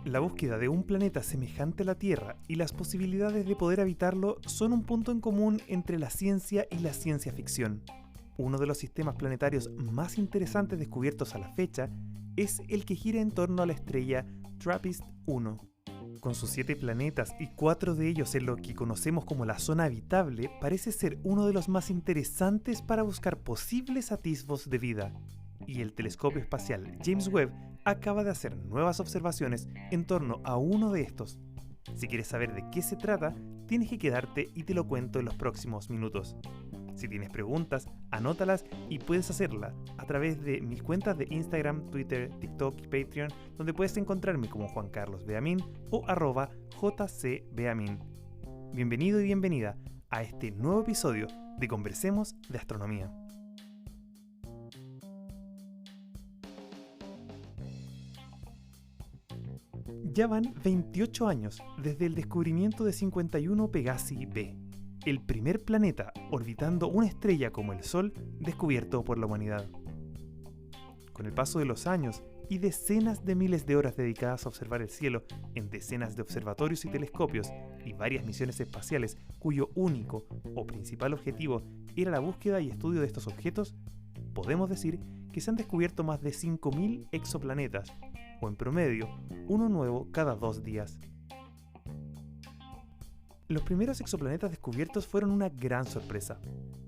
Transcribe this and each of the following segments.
La búsqueda de un planeta semejante a la Tierra y las posibilidades de poder habitarlo son un punto en común entre la ciencia y la ciencia ficción. Uno de los sistemas planetarios más interesantes descubiertos a la fecha es el que gira en torno a la estrella TRAPPIST-1. Con sus 7 planetas y 4 de ellos en lo que conocemos como la zona habitable, parece ser uno de los más interesantes para buscar posibles atisbos de vida. Y el telescopio espacial James Webb acaba de hacer nuevas observaciones en torno a uno de estos. Si quieres saber de qué se trata, tienes que quedarte y te lo cuento en los próximos minutos. Si tienes preguntas, anótalas y puedes hacerlas a través de mis cuentas de Instagram, Twitter, TikTok y Patreon, donde puedes encontrarme como Juan Carlos Beamin o @jcbeamin. Bienvenido y bienvenida a este nuevo episodio de Conversemos de Astronomía. Ya van 28 años desde el descubrimiento de 51 Pegasi b, el primer planeta orbitando una estrella como el Sol descubierto por la humanidad. Con el paso de los años y decenas de miles de horas dedicadas a observar el cielo en decenas de observatorios y telescopios y varias misiones espaciales cuyo único o principal objetivo era la búsqueda y estudio de estos objetos, podemos decir que se han descubierto más de 5.000 exoplanetas, o en promedio, uno nuevo cada 2 días. Los primeros exoplanetas descubiertos fueron una gran sorpresa,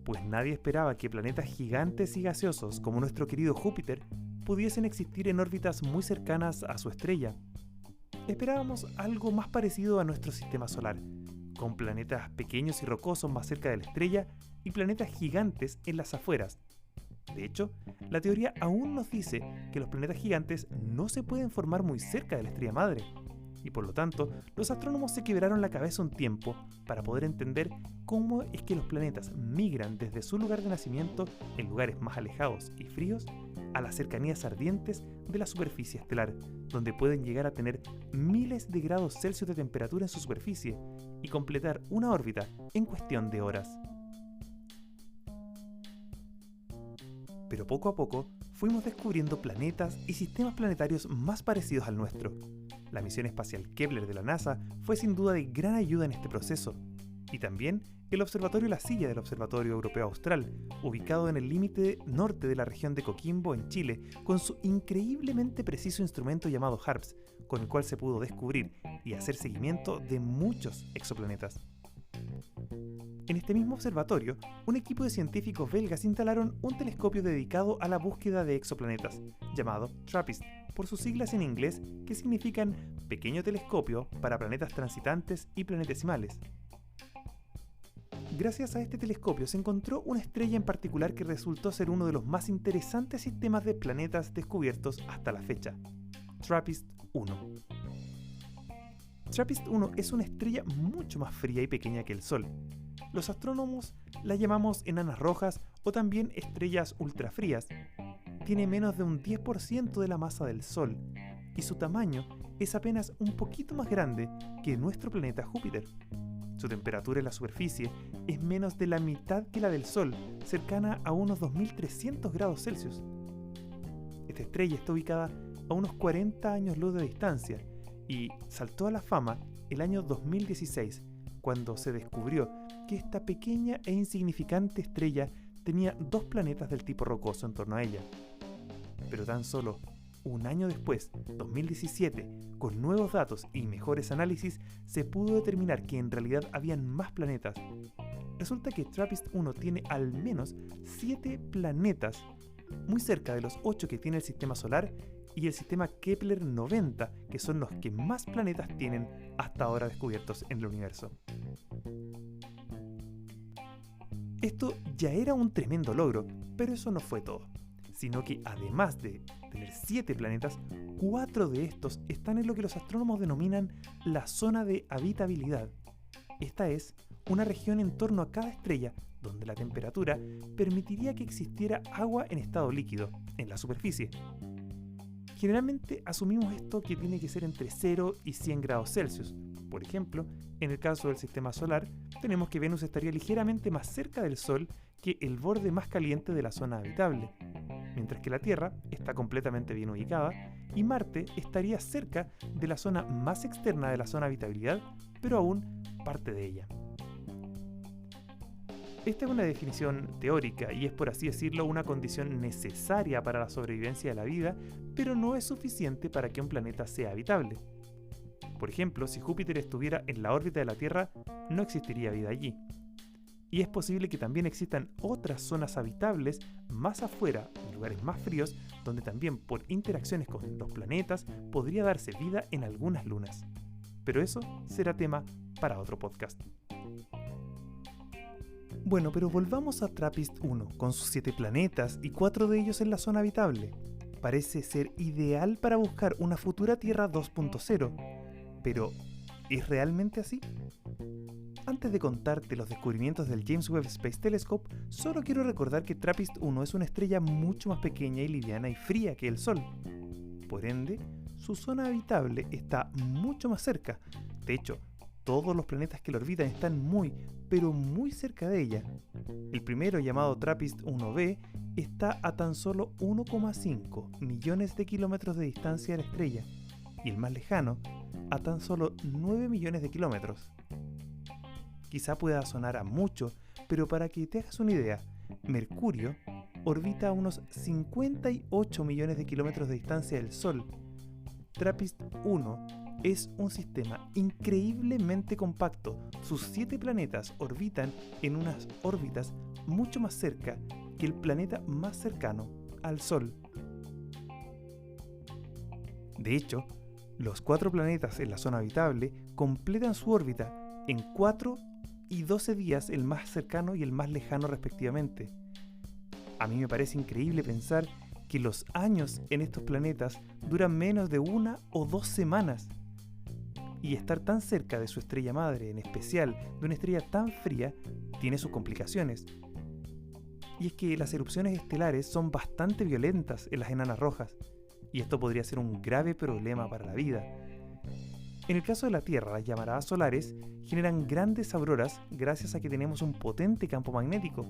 pues nadie esperaba que planetas gigantes y gaseosos como nuestro querido Júpiter pudiesen existir en órbitas muy cercanas a su estrella. Esperábamos algo más parecido a nuestro sistema solar, con planetas pequeños y rocosos más cerca de la estrella y planetas gigantes en las afueras. De hecho, la teoría aún nos dice que los planetas gigantes no se pueden formar muy cerca de la estrella madre, y por lo tanto, los astrónomos se quebraron la cabeza un tiempo para poder entender cómo es que los planetas migran desde su lugar de nacimiento en lugares más alejados y fríos a las cercanías ardientes de la superficie estelar, donde pueden llegar a tener miles de grados Celsius de temperatura en su superficie y completar una órbita en cuestión de horas. Pero poco a poco fuimos descubriendo planetas y sistemas planetarios más parecidos al nuestro. La misión espacial Kepler de la NASA fue sin duda de gran ayuda en este proceso, y también el observatorio La Silla del Observatorio Europeo Austral, ubicado en el límite norte de la región de Coquimbo, en Chile, con su increíblemente preciso instrumento llamado HARPS, con el cual se pudo descubrir y hacer seguimiento de muchos exoplanetas. En este mismo observatorio, un equipo de científicos belgas instalaron un telescopio dedicado a la búsqueda de exoplanetas, llamado TRAPPIST, por sus siglas en inglés que significan Pequeño Telescopio para Planetas Transitantes y Planetesimales. Gracias a este telescopio se encontró una estrella en particular que resultó ser uno de los más interesantes sistemas de planetas descubiertos hasta la fecha, TRAPPIST-1. TRAPPIST-1 es una estrella mucho más fría y pequeña que el Sol. Los astrónomos la llamamos enanas rojas o también estrellas ultrafrías. Tiene menos de un 10% de la masa del Sol y su tamaño es apenas un poquito más grande que nuestro planeta Júpiter. Su temperatura en la superficie es menos de la mitad que la del Sol, cercana a unos 2300 grados Celsius. Esta estrella está ubicada a unos 40 años luz de distancia y saltó a la fama el año 2016, cuando se descubrió que esta pequeña e insignificante estrella tenía 2 planetas del tipo rocoso en torno a ella. Pero tan solo un año después, 2017, con nuevos datos y mejores análisis, se pudo determinar que en realidad habían más planetas. Resulta que TRAPPIST-1 tiene al menos 7 planetas, muy cerca de los 8 que tiene el sistema solar y el sistema Kepler 90, que son los que más planetas tienen hasta ahora descubiertos en el universo. Esto ya era un tremendo logro, pero eso no fue todo, sino que además de tener 7 planetas, 4 de estos están en lo que los astrónomos denominan la zona de habitabilidad. Esta es una región en torno a cada estrella donde la temperatura permitiría que existiera agua en estado líquido en la superficie. Generalmente asumimos esto que tiene que ser entre 0 y 100 grados Celsius, Por ejemplo, en el caso del sistema solar, tenemos que Venus estaría ligeramente más cerca del Sol que el borde más caliente de la zona habitable, mientras que la Tierra está completamente bien ubicada y Marte estaría cerca de la zona más externa de la zona habitabilidad, pero aún parte de ella. Esta es una definición teórica y es, por así decirlo, una condición necesaria para la sobrevivencia de la vida, pero no es suficiente para que un planeta sea habitable. Por ejemplo, si Júpiter estuviera en la órbita de la Tierra, no existiría vida allí. Y es posible que también existan otras zonas habitables más afuera, en lugares más fríos, donde también por interacciones con los planetas podría darse vida en algunas lunas. Pero eso será tema para otro podcast. Bueno, pero volvamos a TRAPPIST-1, con sus 7 planetas y 4 de ellos en la zona habitable. Parece ser ideal para buscar una futura Tierra 2.0, pero ¿es realmente así? Antes de contarte los descubrimientos del James Webb Space Telescope, solo quiero recordar que TRAPPIST-1 es una estrella mucho más pequeña y liviana y fría que el Sol. Por ende, su zona habitable está mucho más cerca. De hecho, todos los planetas que la orbitan están muy, pero muy cerca de ella. El primero, llamado TRAPPIST-1b, está a tan solo 1,5 millones de kilómetros de distancia de la estrella, y el más lejano, a tan solo 9 millones de kilómetros. Quizá pueda sonar a mucho, pero para que te hagas una idea, Mercurio orbita a unos 58 millones de kilómetros de distancia del Sol. TRAPPIST-1 es un sistema increíblemente compacto. Sus 7 planetas orbitan en unas órbitas mucho más cerca que el planeta más cercano al Sol. De hecho, los 4 planetas en la zona habitable completan su órbita en 4 y 12 días, el más cercano y el más lejano respectivamente. A mí me parece increíble pensar que los años en estos planetas duran menos de 1 o 2 semanas. Y estar tan cerca de su estrella madre, en especial de una estrella tan fría, tiene sus complicaciones. Y es que las erupciones estelares son bastante violentas en las enanas rojas, y esto podría ser un grave problema para la vida. En el caso de la Tierra, las llamaradas solares generan grandes auroras gracias a que tenemos un potente campo magnético.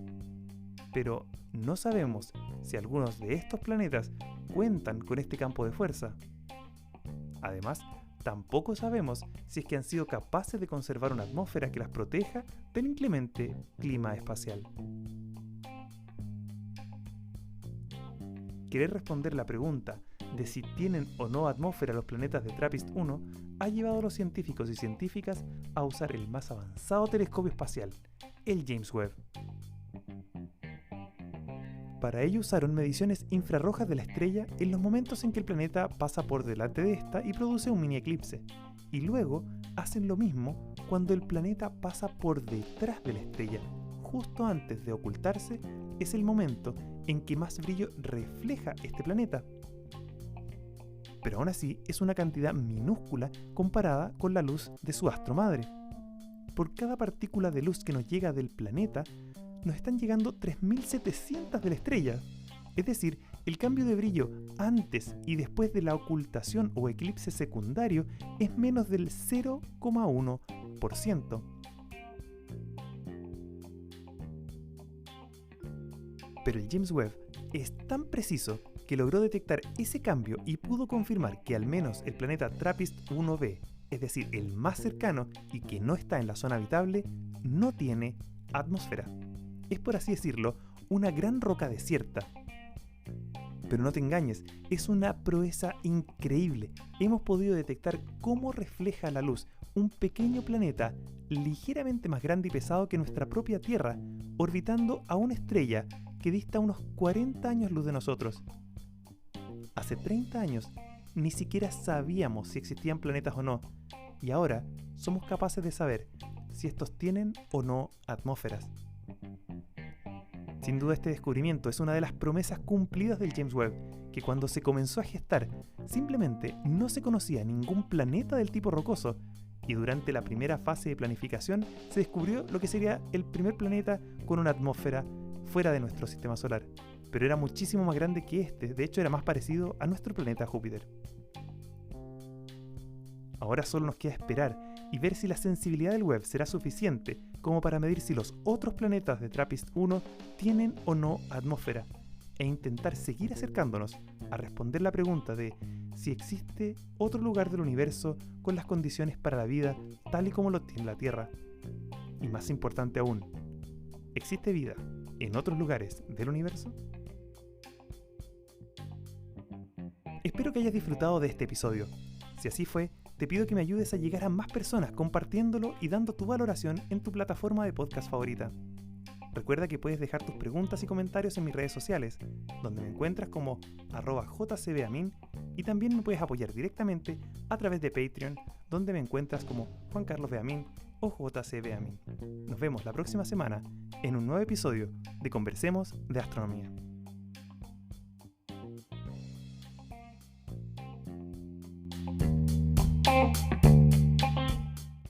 Pero no sabemos si algunos de estos planetas cuentan con este campo de fuerza. Además, tampoco sabemos si es que han sido capaces de conservar una atmósfera que las proteja del inclemente clima espacial. Querer responder la pregunta de si tienen o no atmósfera los planetas de TRAPPIST-1 ha llevado a los científicos y científicas a usar el más avanzado telescopio espacial, el James Webb. Para ello usaron mediciones infrarrojas de la estrella en los momentos en que el planeta pasa por delante de esta y produce un mini eclipse, y luego hacen lo mismo cuando el planeta pasa por detrás de la estrella. Justo antes de ocultarse es el momento en que más brillo refleja este planeta. Pero aún así es una cantidad minúscula comparada con la luz de su astro madre. Por cada partícula de luz que nos llega del planeta, nos están llegando 3.700 de la estrella. Es decir, el cambio de brillo antes y después de la ocultación o eclipse secundario es menos del 0,1%. Pero el James Webb es tan preciso que logró detectar ese cambio y pudo confirmar que al menos el planeta TRAPPIST-1b, es decir, el más cercano y que no está en la zona habitable, no tiene atmósfera. Es, por así decirlo, una gran roca desierta. Pero no te engañes, es una proeza increíble. Hemos podido detectar cómo refleja la luz un pequeño planeta ligeramente más grande y pesado que nuestra propia Tierra, orbitando a una estrella que dista unos 40 años luz de nosotros. Hace 30 años ni siquiera sabíamos si existían planetas o no, y ahora somos capaces de saber si estos tienen o no atmósferas. Sin duda este descubrimiento es una de las promesas cumplidas del James Webb, que cuando se comenzó a gestar simplemente no se conocía ningún planeta del tipo rocoso, y durante la primera fase de planificación se descubrió lo que sería el primer planeta con una atmósfera fuera de nuestro sistema solar, pero era muchísimo más grande que este, de hecho era más parecido a nuestro planeta Júpiter. Ahora solo nos queda esperar y ver si la sensibilidad del web será suficiente como para medir si los otros planetas de TRAPPIST-1 tienen o no atmósfera, e intentar seguir acercándonos a responder la pregunta de si existe otro lugar del universo con las condiciones para la vida tal y como lo tiene la Tierra. Y más importante aún, ¿existe vida en otros lugares del universo? Espero que hayas disfrutado de este episodio. Si así fue, te pido que me ayudes a llegar a más personas compartiéndolo y dando tu valoración en tu plataforma de podcast favorita. Recuerda que puedes dejar tus preguntas y comentarios en mis redes sociales, donde me encuentras como @jcbamin, y también me puedes apoyar directamente a través de Patreon, donde me encuentras como Juan Carlos Beamin o JCBeamin. Nos vemos la próxima semana en un nuevo episodio de Conversemos de Astronomía.